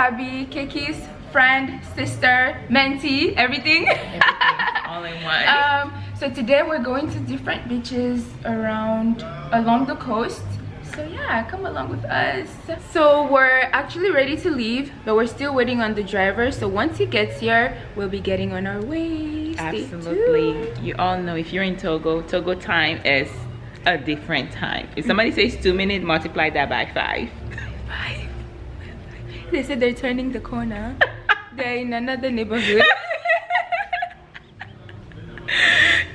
Fabi, Keki's friend, sister, mentee, everything. All in one. So today we're going to different beaches along the coast. So yeah, come along with us. So we're actually ready to leave, but we're still waiting on the driver. So once he gets here, we'll be getting on our way. Stay Absolutely. tuned. You all know if you're in Togo time is a different time. If somebody says 2 minutes, multiply that by 5. 5. They said they're turning the corner. They're in another neighborhood.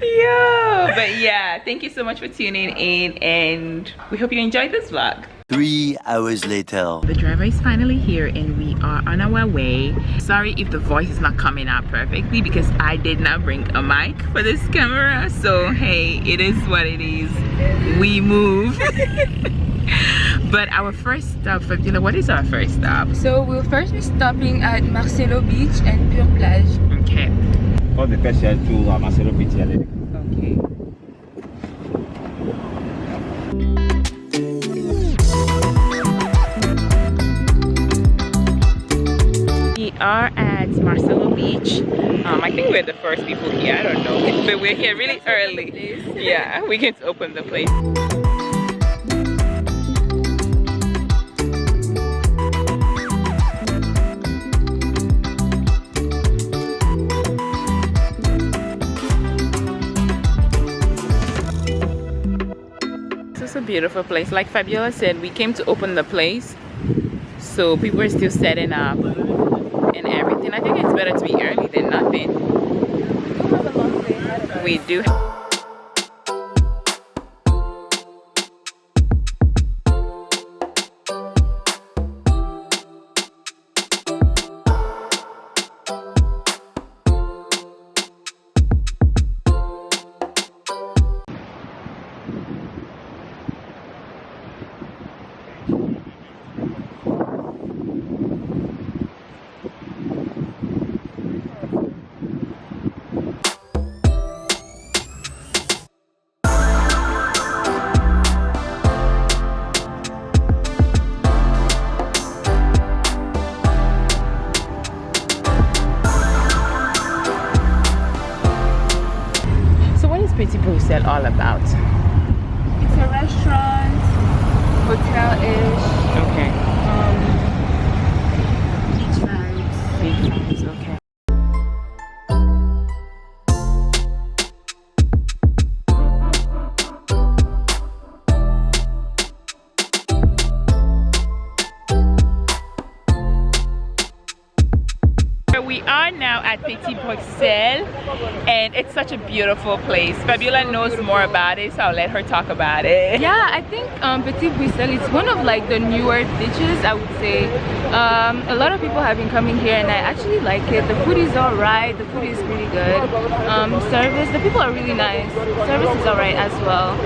Yo, but yeah, thank you so much for tuning in, and we hope you enjoyed this vlog. 3 hours later. The driver is finally here and we are on our way. Sorry if the voice is not coming out perfectly because I did not bring a mic for this camera. So hey, it is what it is. We move. But our first stop, Fabiola, what is our first stop? So we'll first be stopping at Marcelo Beach and Pure Plage. Okay. All the special to Marcelo Beach. Okay. We are at Marcelo Beach. I think we're the first people here. I don't know, but we're here really early. Yeah, we can open the place. It's a beautiful place. Like Fabiola said, we came to open the place, so people are still setting up and everything. I think it's better to be early than nothing. We do. All about? It's a restaurant, hotel-ish. Okay. Beach vibes. Beach vibes, okay. We are now at Petit Bruxelles and it's such a beautiful place. Fabiola knows more about it, so I'll let her talk about it. Yeah, I think Petit Bruxelles is one of like the newer beaches, I would say. A lot of people have been coming here and I actually like it. The food is alright, the food is pretty good. Service, the people are really nice. Service is alright as well.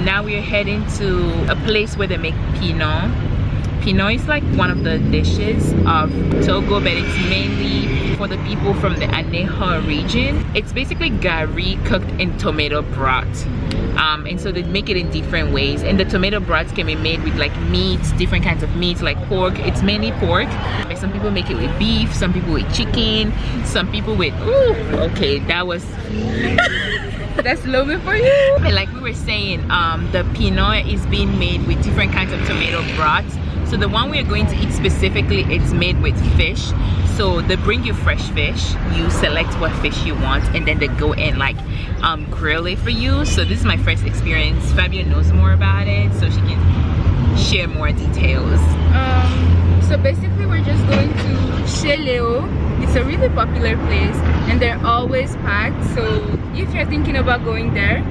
Now we're heading to a place where they make Pinon. Pinon is like one of the dishes of Togo, but it's mainly for the people from the Aneho region. It's basically gari cooked in tomato broth. And so they make it in different ways, and the tomato broth can be made with like meats, different kinds of meats, like pork. It's mainly pork. Like some people make it with beef, some people with chicken, some people with okay, that was that's a little bit for you. And like we were saying, the Pinon is being made with different kinds of tomato broth. So the one we are going to eat specifically, it's made with fish. So they bring you fresh fish, you select what fish you want, and then they go and like grill it for you. So this is my first experience. Fabio knows more about it, so she can share more details. So basically we're just going to Chez Leo. It's a really popular place and they're always packed. So if you're thinking about going there,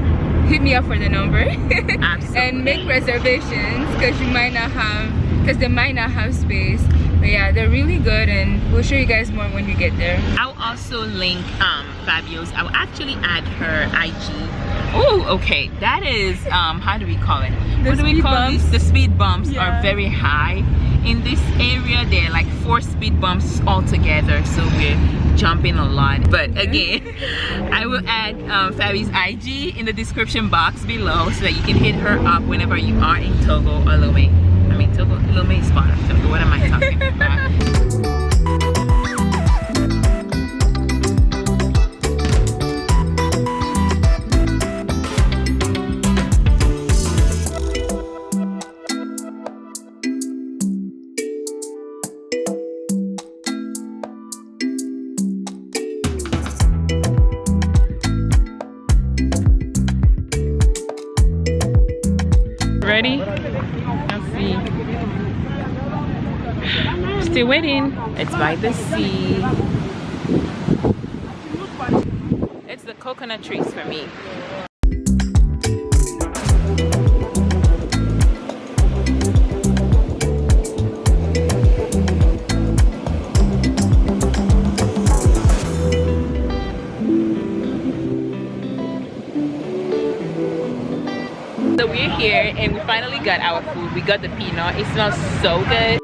hit me up for the number. And make reservations because they might not have space. But yeah, they're really good and we'll show you guys more when you get there. I'll also link Fabio's. I'll actually add her IG Oh, okay. That is how do we call it? The What do we speed call bumps. these? The speed bumps Yeah. are very high. In this area, there are like 4 speed bumps all together, so we're jumping a lot. But again, I will add Fabi's IG in the description box below so that you can hit her up whenever you are in Togo or Lomé. I mean, Togo, Lomé is part of Togo. What am I talking about? Ready? Let's see. Still waiting. It's by the sea. It's the coconut trees for me. So we're here and we finally got our food. We got the Pinon. It smells so good.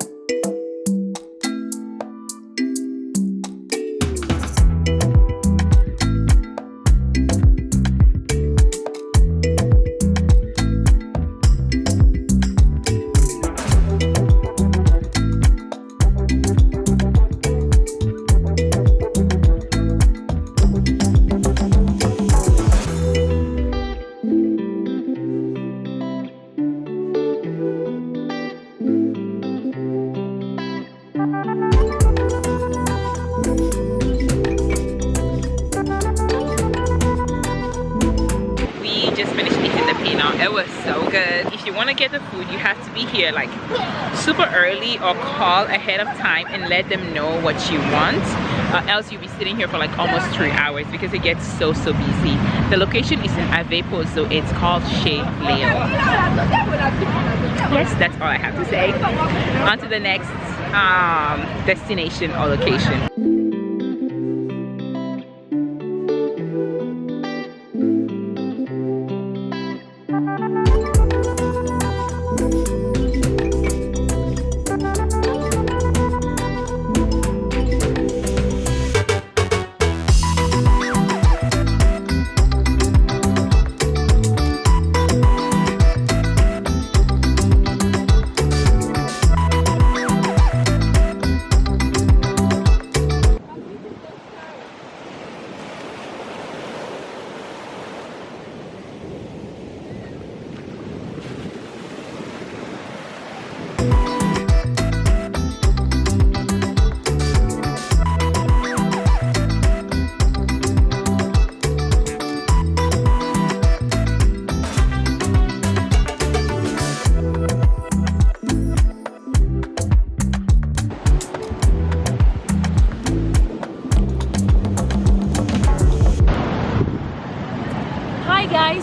It was so good. If you want to get the food, you have to be here like super early or call ahead of time and let them know what you want, else you'll be sitting here for like almost 3 hours because it gets so busy. The location is in Aneho, so it's called Chez Leo. Yes, that's all I have to say. On to the next destination or location.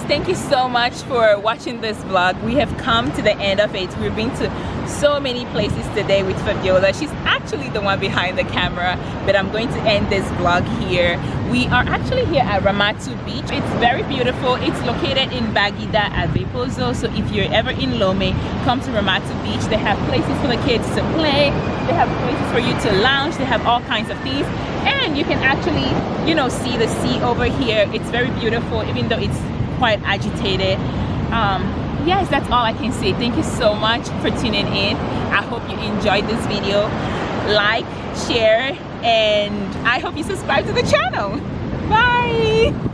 Thank you so much for watching this vlog. We have come to the end of it. We've been to so many places today with Fabiola. She's actually the one behind the camera, but I'm going to end this vlog here. We are actually here at Ramatu beach. It's very beautiful. It's located in Bagida Avepozo. So if you're ever in Lomé, come to Ramatu beach. They have places for the kids to play. They have places for you to lounge. They have all kinds of things. And you can actually, you know, see the sea over here. It's very beautiful, even though it's quite agitated. Yes, that's all I can say. Thank you so much for tuning in. I hope you enjoyed this video. Like, share, and I hope you subscribe to the channel. Bye.